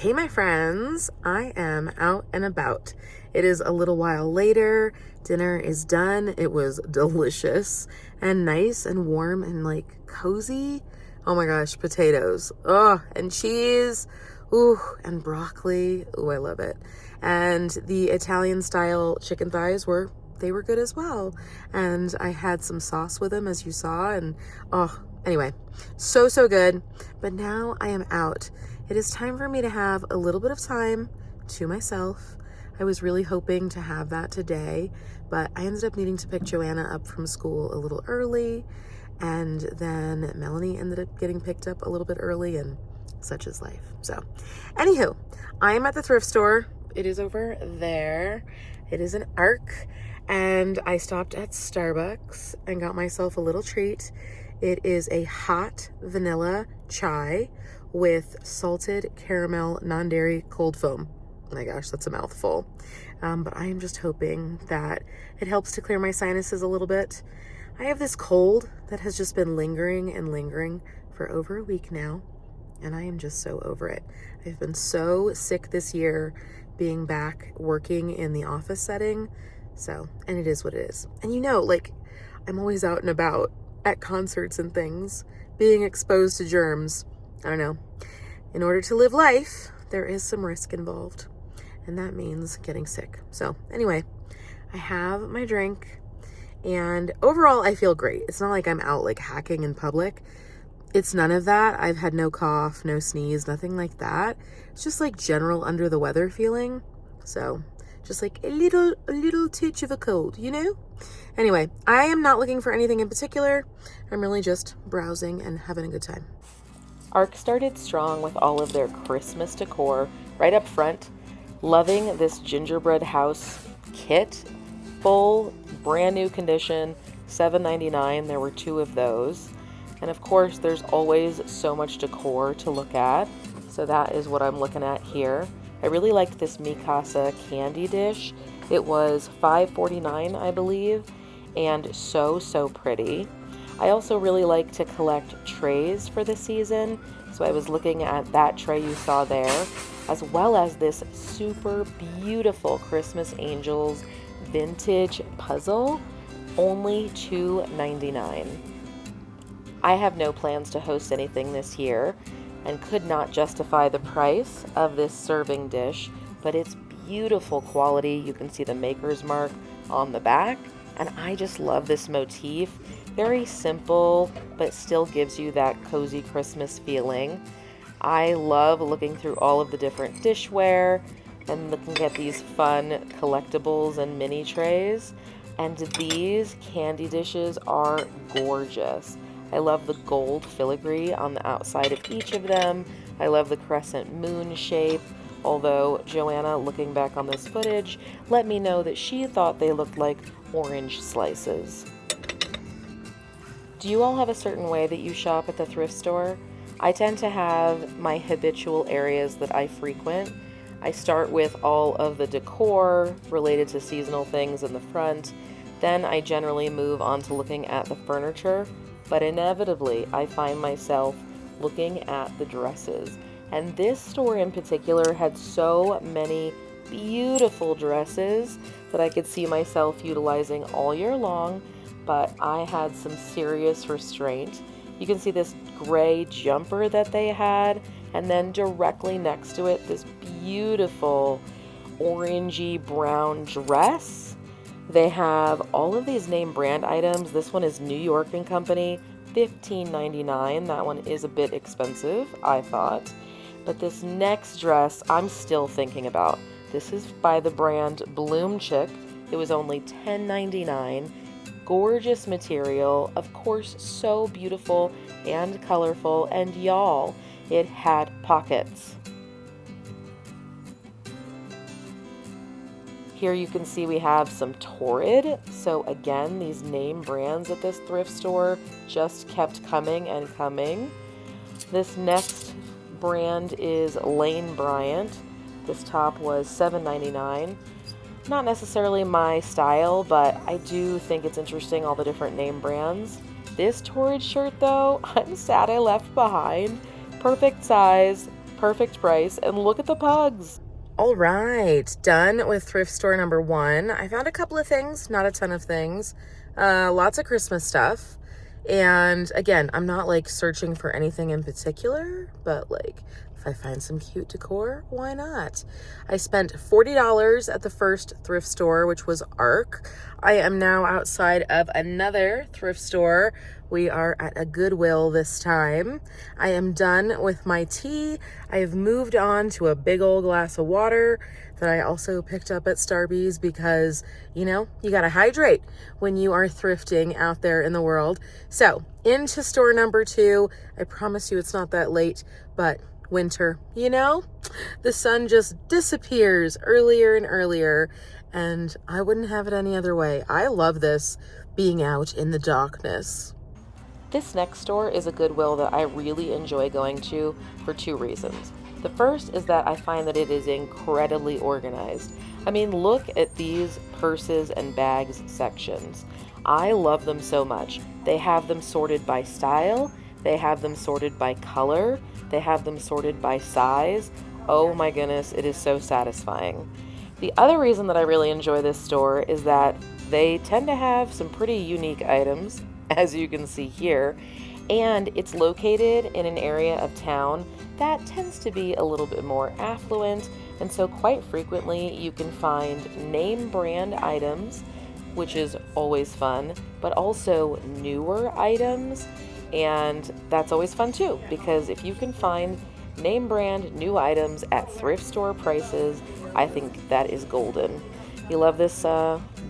Hey my friends, I am out and about. It is a little while later. Dinner is done. It was delicious and nice and warm and like cozy. Oh my gosh, potatoes. Oh, and cheese. Ooh, and broccoli. Ooh, I love it. And the Italian style chicken thighs were good as well. And I had some sauce with them, as you saw, and anyway, so good. But now I am out. It is time for me to have a little bit of time to myself. I was really hoping to have that today, but I ended up needing to pick Joanna up from school a little early, and then Melanie ended up getting picked up a little bit early, and such is life. So, anywho, I am at the thrift store. It is over there. It is an Arc, and I stopped at Starbucks and got myself a little treat. It is a hot vanilla chai with salted caramel non-dairy cold foam. Oh my gosh, that's a mouthful. But I am just hoping that it helps to clear my sinuses a little bit. I have this cold that has just been lingering for over a week now, and I am just so over it. I've been so sick this year being back working in the office setting. So, and it is what it is. And I'm always out and about at concerts and things, being exposed to germs. I don't know. In order to live life, there is some risk involved, and that means getting sick. So anyway, I have my drink, and overall I feel great. It's not like I'm out like hacking in public. It's none of that. I've had no cough, no sneeze, nothing like that. It's just like general under the weather feeling. So just like a little touch of a cold, Anyway, I am not looking for anything in particular. I'm really just browsing and having a good time. Arc started strong with all of their Christmas decor right up front. Loving this gingerbread house kit. Full, brand new condition, $7.99. There were 2 of those. And of course, there's always so much decor to look at. So that is what I'm looking at here. I really liked this Mikasa candy dish. It was $5.49, I believe, and so pretty. I also really like to collect trays for the season, so I was looking at that tray you saw there, as well as this super beautiful Christmas Angels vintage puzzle, only $2.99. I have no plans to host anything this year and could not justify the price of this serving dish, but it's beautiful quality. You can see the maker's mark on the back, and I just love this motif. Very simple, but still gives you that cozy Christmas feeling. I love looking through all of the different dishware and looking at these fun collectibles and mini trays. And these candy dishes are gorgeous. I love the gold filigree on the outside of each of them. I love the crescent moon shape, although Joanna, looking back on this footage, let me know that she thought they looked like orange slices. Do you all have a certain way that you shop at the thrift store? I tend to have my habitual areas that I frequent. I start with all of the decor related to seasonal things in the front. Then I generally move on to looking at the furniture, but inevitably I find myself looking at the dresses. And this store in particular had so many beautiful dresses that I could see myself utilizing all year long, but I had some serious restraint. You can see this gray jumper that they had, and then directly next to it, this beautiful orangey brown dress. They have all of these name brand items. This one is New York & Company, $15.99. That one is a bit expensive, I thought. But this next dress, I'm still thinking about. This is by the brand Bloom Chick. It was only $10.99. Gorgeous material, of course, so beautiful and colorful, and y'all, it had pockets. Here you can see we have some Torrid. So again, these name brands at this thrift store just kept coming and coming. This next brand is Lane Bryant. This top was $7.99. Not necessarily my style, but I do think it's interesting, all the different name brands. This Torrid shirt though, I'm sad I left behind. Perfect size, perfect price, and look at the pugs. All right, done with thrift store number 1. I found a couple of things, not a ton of things. Lots of Christmas stuff. And again, I'm not like searching for anything in particular, but like if I find some cute decor, why not? I spent $40 at the first thrift store, which was Arc. I am now outside of another thrift store. We are at a Goodwill this time. I am done with my tea. I have moved on to a big old glass of water that I also picked up at Starbucks because, you know, you gotta hydrate when you are thrifting out there in the world. So, into store number 2. I promise you it's not that late, but winter, you know? The sun just disappears earlier and earlier, and I wouldn't have it any other way. I love this, being out in the darkness. This next store is a Goodwill that I really enjoy going to for 2 reasons. The first is that I find that it is incredibly organized. I mean, look at these purses and bags sections. I love them so much. They have them sorted by style, they have them sorted by color, they have them sorted by size. Oh my goodness, it is so satisfying. The other reason that I really enjoy this store is that they tend to have some pretty unique items, as you can see here, and it's located in an area of town that tends to be a little bit more affluent, and so quite frequently you can find name brand items, which is always fun, but also newer items, and that's always fun too, because if you can find name brand new items at thrift store prices, I think that is golden. You love this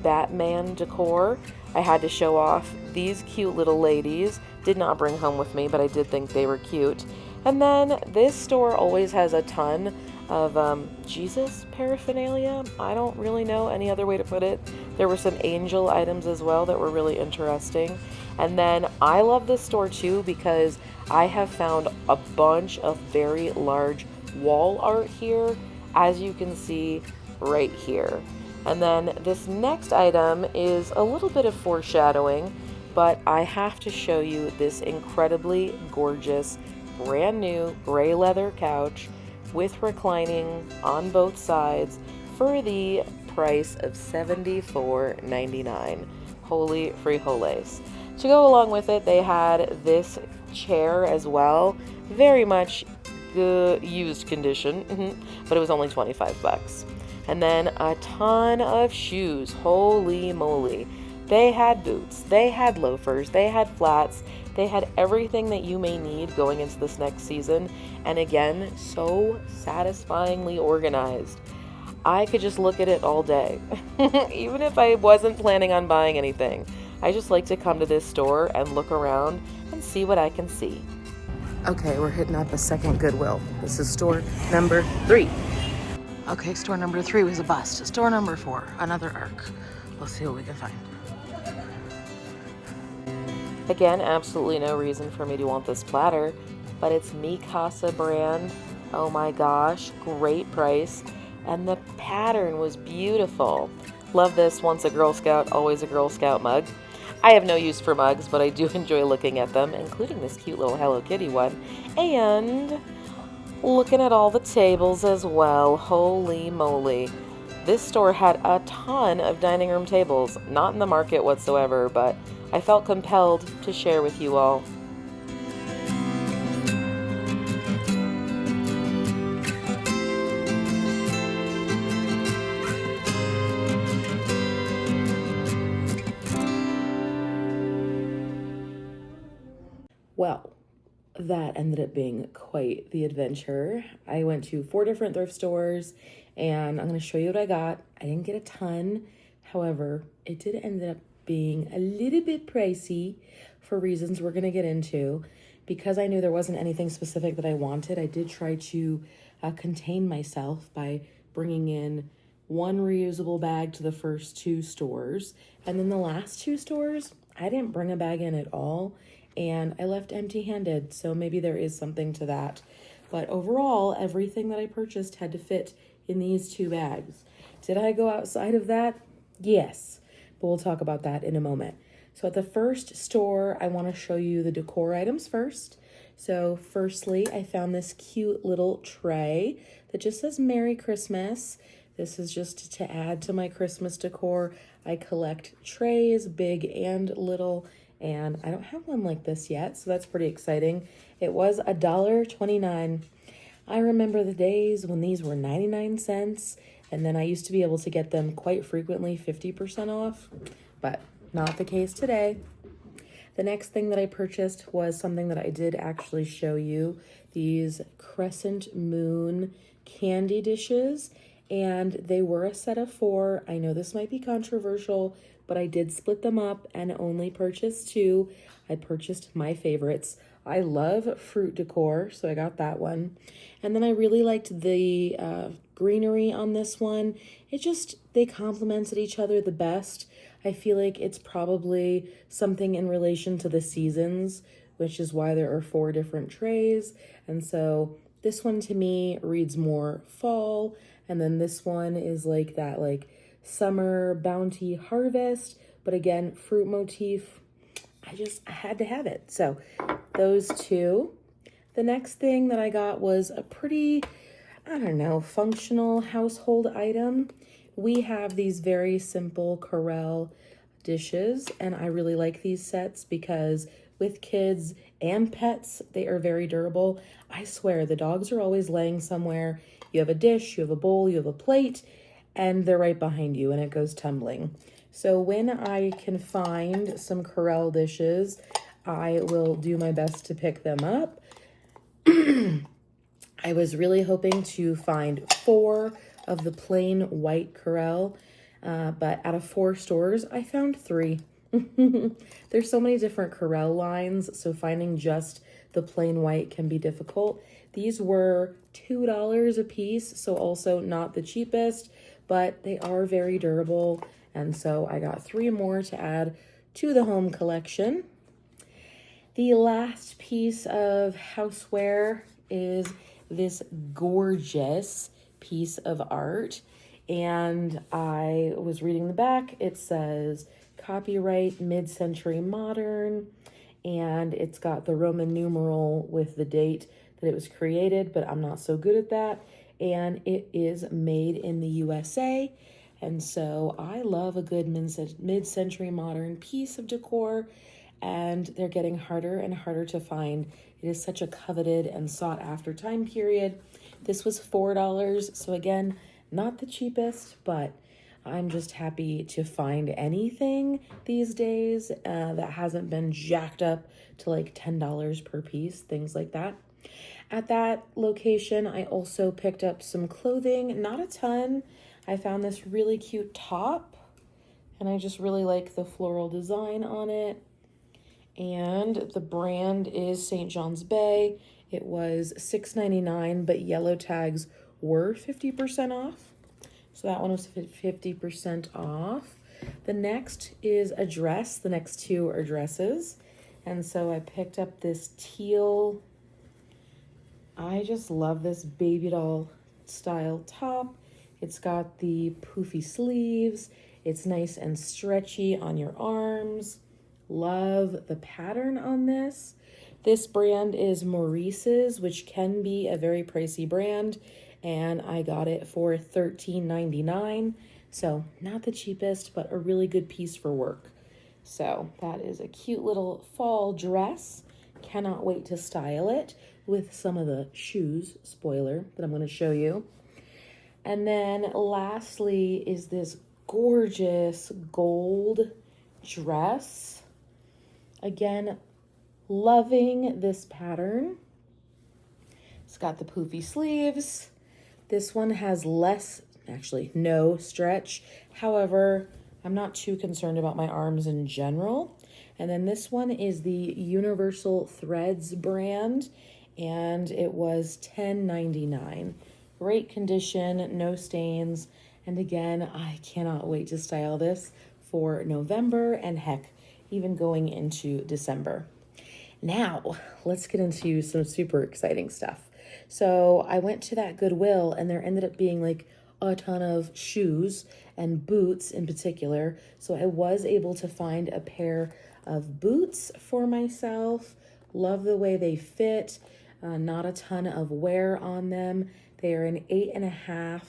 Batman decor. I had to show off these cute little ladies. Did not bring home with me, but I did think they were cute. And then this store always has a ton of Jesus paraphernalia. I don't really know any other way to put it. There were some angel items as well that were really interesting. And then I love this store too because I have found a bunch of very large wall art here, as you can see right here. And then this next item is a little bit of foreshadowing, but I have to show you this incredibly gorgeous brand new gray leather couch with reclining on both sides for the price of $74.99. Holy frijoles. To go along with it, they had this chair as well, very much good used condition, but it was only 25 bucks. And then a ton of shoes. Holy moly. They had boots, they had loafers, they had flats, they had everything that you may need going into this next season. And again, so satisfyingly organized. I could just look at it all day, even if I wasn't planning on buying anything. I just like to come to this store and look around and see what I can see. Okay, we're hitting up a second Goodwill. This is store number 3. Okay, store number 3 was a bust. Store number 4, another Arc. Let's see what we can find. Again, absolutely no reason for me to want this platter, but it's Mi Casa brand. Oh my gosh, great price. And the pattern was beautiful. Love this once a Girl Scout, always a Girl Scout mug. I have no use for mugs, but I do enjoy looking at them, including this cute little Hello Kitty one. And looking at all the tables as well. Holy moly. This store had a ton of dining room tables, not in the market whatsoever, but I felt compelled to share with you all. Well, that ended up being quite the adventure. I went to 4 different thrift stores, and I'm going to show you what I got. I didn't get a ton. However, it did end up being a little bit pricey for reasons we're going to get into. Because I knew there wasn't anything specific that I wanted, I did try to contain myself by bringing in 1 reusable bag to the first 2 stores. And then the last 2 stores, I didn't bring a bag in at all. And I left empty-handed, so maybe there is something to that. But overall, everything that I purchased had to fit in these 2 bags. Did I go outside of that? Yes, but we'll talk about that in a moment. So at the first store, I want to show you the decor items first. So firstly, I found this cute little tray that just says Merry Christmas. This is just to add to my Christmas decor. I collect trays, big and little, and I don't have one like this yet, so that's pretty exciting. It was $1.29. I remember the days when these were 99 cents, and then I used to be able to get them quite frequently 50% off, but not the case today. The next thing that I purchased was something that I did actually show you, these crescent moon candy dishes, and they were a set of 4. I know this might be controversial, but I did split them up and only purchased 2. I purchased my favorites. I love fruit decor, so I got that one. And then I really liked the greenery on this one. They complemented each other the best. I feel like it's probably something in relation to the seasons, which is why there are 4 different trays. And so this one to me reads more fall, and then this one is like that summer bounty harvest, but again, fruit motif. I had to have it. So those 2. The next thing that I got was a pretty, functional household item. We have these very simple Corelle dishes, and I really like these sets because with kids and pets, they are very durable. I swear, the dogs are always laying somewhere. You have a dish, you have a bowl, you have a plate, and they're right behind you, and it goes tumbling. So when I can find some Corelle dishes, I will do my best to pick them up. I was really hoping to find 4 of the plain white Corelle, but out of 4 stores, I found 3. There's so many different Corelle lines, so finding just the plain white can be difficult. These were $2 a piece, so also not the cheapest, but they are very durable, and so I got 3 more to add to the home collection. The last piece of houseware is this gorgeous piece of art, and I was reading the back. It says copyright mid-century modern, and it's got the Roman numeral with the date that it was created, but I'm not so good at that. And it is made in the USA, and so I love a good mid-century modern piece of decor, and they're getting harder and harder to find. It is such a coveted and sought after time period. This was $4, so again, not the cheapest, but I'm just happy to find anything these days that hasn't been jacked up to like $10 per piece, things like that. At that location, I also picked up some clothing, not a ton. I found this really cute top, and I just really like the floral design on it. And the brand is St. John's Bay. It was $6.99, but yellow tags were 50% off. So that one was 50% off. The next is a dress. The next 2 are dresses. And so I picked up this teal. I just love this baby doll style top. It's got the poofy sleeves. It's nice and stretchy on your arms. Love the pattern on this. This brand is Maurice's, which can be a very pricey brand, and I got it for $13.99. So not the cheapest, but a really good piece for work. So that is a cute little fall dress. Cannot wait to style it with some of the shoes, spoiler, that I'm going to show you. And then lastly is this gorgeous gold dress. Again, loving this pattern. It's got the poofy sleeves. This one has no stretch. However, I'm not too concerned about my arms in general. And then this one is the Universal Threads brand, and it was $10.99. Great condition, no stains. And again, I cannot wait to style this for November and heck, even going into December. Now, let's get into some super exciting stuff. So I went to that Goodwill, and there ended up being like a ton of shoes and boots in particular. So I was able to find a pair of boots for myself. Love the way they fit. Not a ton of wear on them. They are an 8.5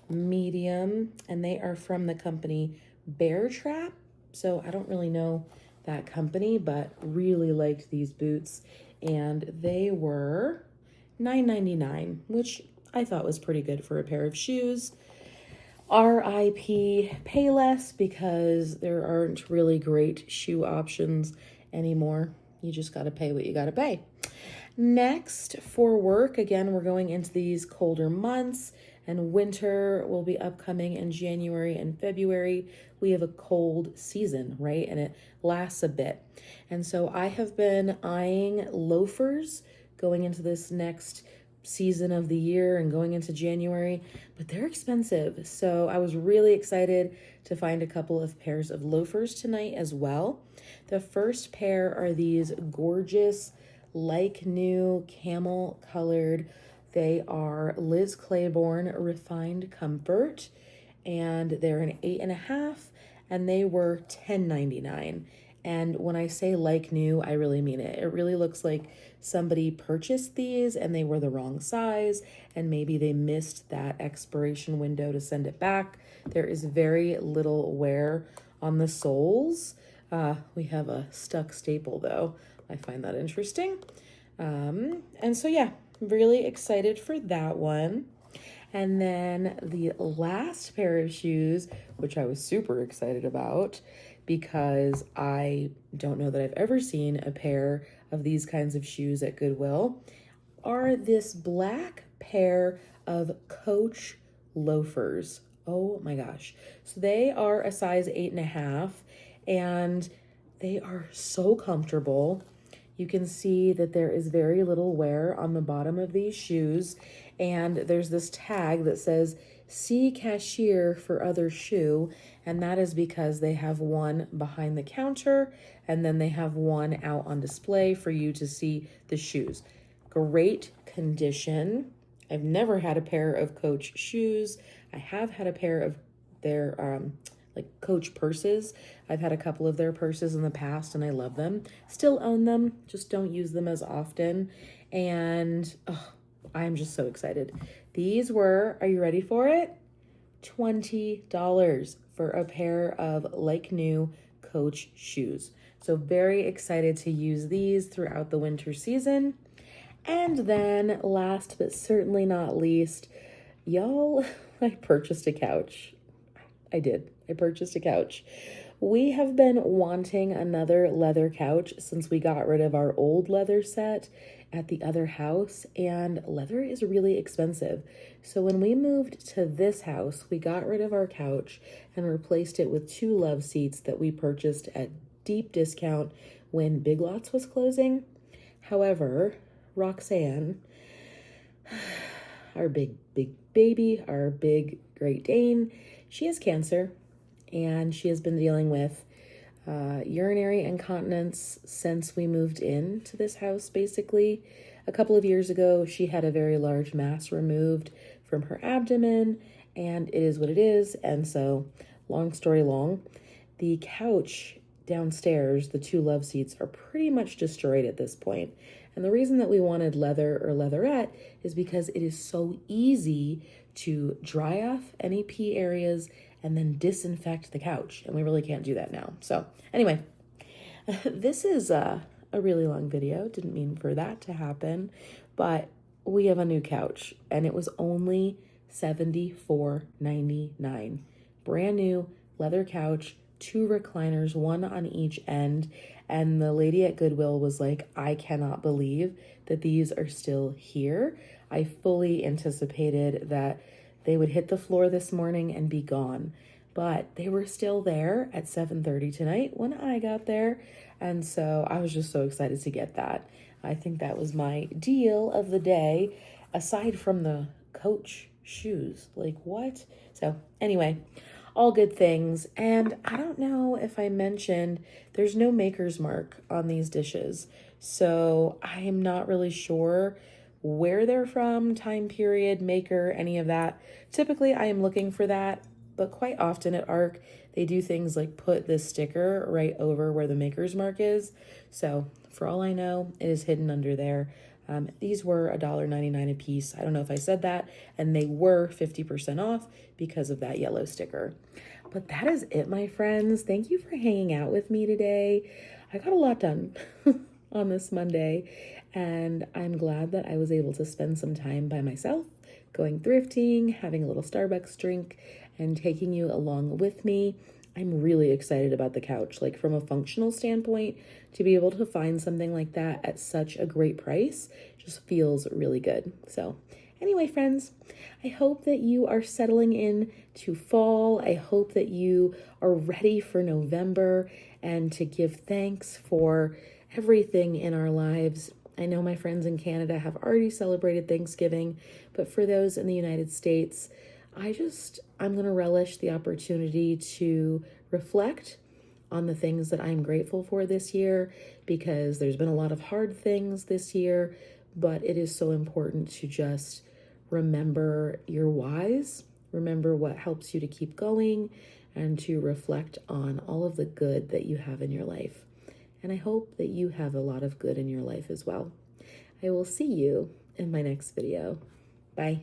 medium, and they are from the company Bear Trap. So I don't really know that company, but really liked these boots. And they were $9.99, which I thought was pretty good for a pair of shoes. RIP Payless, because there aren't really great shoe options anymore. You just got to pay what you got to pay. Next, for work, again, we're going into these colder months, and winter will be upcoming in January and February. We have a cold season, right? And it lasts a bit. And so I have been eyeing loafers going into this next season of the year and going into January, but they're expensive. So I was really excited to find a couple of pairs of loafers tonight as well. The first pair are these gorgeous, like new camel colored. They are Liz Claiborne Refined Comfort, and they're an 8.5, and they were $10.99. And when I say like new, I really mean it. It really looks like somebody purchased these and they were the wrong size, and maybe they missed that expiration window to send it back. There is very little wear on the soles. We have a stuck staple though. I find that interesting. And so yeah, really excited for that one. And then the last pair of shoes, which I was super excited about because I don't know that I've ever seen a pair of these kinds of shoes at Goodwill, are this black pair of Coach loafers. Oh my gosh. So they are a size 8.5, and they are so comfortable. You can see that there is very little wear on the bottom of these shoes, and there's this tag that says see cashier for other shoe, and that is because they have one behind the counter and then they have one out on display for you to see the shoes. Great condition. I've never had a pair of Coach shoes. I have had a pair of their like Coach purses. I've had a couple of their purses in the past and I love them. Still own them, just don't use them as often. And I'm just so excited. These were, are you ready for it? $20 for a pair of like new Coach shoes. So very excited to use these throughout the winter season. And then last but certainly not least, y'all, I purchased a couch. I did. I purchased a couch. We have been wanting another leather couch since we got rid of our old leather set at the other house, and leather is really expensive. So when we moved to this house, we got rid of our couch and replaced it with 2 love seats that we purchased at deep discount when Big Lots was closing. However, Roxanne, our big baby, our big Great Dane, she has cancer, and she has been dealing with urinary incontinence since we moved into this house, basically. A couple of years ago, she had a very large mass removed from her abdomen, and it is what it is. And so, long story long, the couch downstairs, the 2 love seats, are pretty much destroyed at this point. And the reason that we wanted leather or leatherette is because it is so easy to dry off any pee areas and then disinfect the couch. And we really can't do that now. So anyway, this is a really long video. Didn't mean for that to happen, but we have a new couch and it was only $74.99. Brand new leather couch, 2 recliners, 1 on each end. And the lady at Goodwill was like, I cannot believe that these are still here. I fully anticipated that they would hit the floor this morning and be gone, but they were still there at 7:30 tonight when I got there. And so I was just so excited to get that. I think that was my deal of the day, aside from the Coach shoes. Like, what? So anyway, all good things. And I don't know if I mentioned, there's no maker's mark on these dishes. So I am not really sure where they're from, time period, maker, any of that. Typically, I am looking for that But quite often at ARC, they do things like put this sticker right over where the maker's mark is. So for all I know, it is hidden under there. These were $1.99 a piece. I don't know if I said that, and they were 50% off because of that yellow sticker. But that is it, my friends. Thank you for hanging out with me today. I got a lot done on this Monday, and I'm glad that I was able to spend some time by myself, going thrifting, having a little Starbucks drink, and taking you along with me. I'm really excited about the couch. Like, from a functional standpoint, to be able to find something like that at such a great price just feels really good. So anyway, friends, I hope that you are settling in to fall. I hope that you are ready for November and to give thanks for everything in our lives. I know my friends in Canada have already celebrated Thanksgiving, but for those in the United States, I'm going to relish the opportunity to reflect on the things that I'm grateful for this year, because there's been a lot of hard things this year, but it is so important to just remember your whys, remember what helps you to keep going, and to reflect on all of the good that you have in your life. And I hope that you have a lot of good in your life as well. I will see you in my next video. Bye.